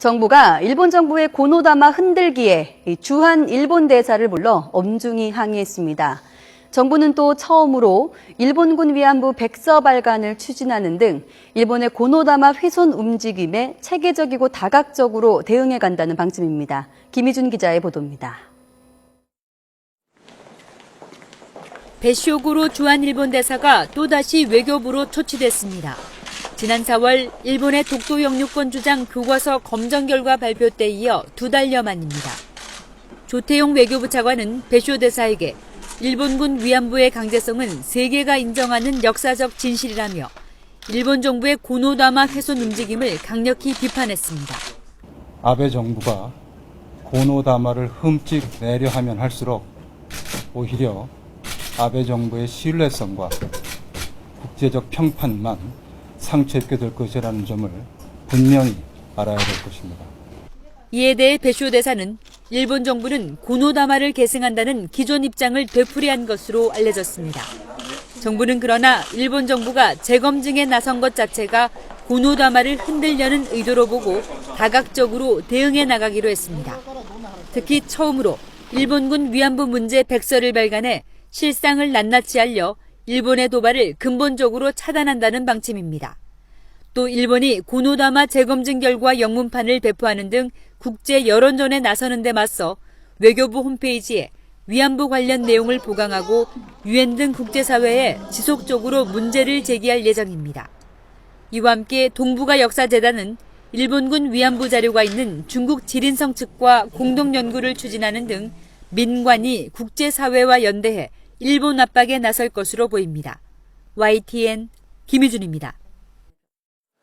정부가 일본 정부의 고노다마 흔들기에 주한 일본 대사를 불러 엄중히 항의했습니다. 정부는 또 처음으로 일본군 위안부 백서 발간을 추진하는 등 일본의 고노다마 훼손 움직임에 체계적이고 다각적으로 대응해 간다는 방침입니다. 김희준 기자의 보도입니다. 배쇼구로 주한 일본 대사가 또다시 외교부로 초치됐습니다. 지난 4월 일본의 독도 영유권 주장 교과서 검정 결과 발표 때 이어 2달여 만입니다. 조태용 외교부 차관은 배쇼 대사에게 일본군 위안부의 강제성은 세계가 인정하는 역사적 진실이라며 일본 정부의 고노다마 훼손 움직임을 강력히 비판했습니다. 아베 정부가 고노다마를 흠집 내려 하면 할수록 오히려 아베 정부의 신뢰성과 국제적 평판만 상처 입게 될 것이라는 점을 분명히 알아야 될 것입니다. 이에 대해 배쇼 대사는 일본 정부는 고노다마를 계승한다는 기존 입장을 되풀이한 것으로 알려졌습니다. 정부는 그러나 일본 정부가 재검증에 나선 것 자체가 고노다마를 흔들려는 의도로 보고 다각적으로 대응해 나가기로 했습니다. 특히 처음으로 일본군 위안부 문제 백서를 발간해 실상을 낱낱이 알려 일본의 도발을 근본적으로 차단한다는 방침입니다. 또 일본이 고노다마 재검증 결과 영문판을 배포하는 등 국제 여론전에 나서는 데 맞서 외교부 홈페이지에 위안부 관련 내용을 보강하고 유엔 등 국제사회에 지속적으로 문제를 제기할 예정입니다. 이와 함께 동북아 역사재단은 일본군 위안부 자료가 있는 중국 지린성 측과 공동 연구를 추진하는 등 민관이 국제사회와 연대해 일본 압박에 나설 것으로 보입니다. YTN 김희준입니다.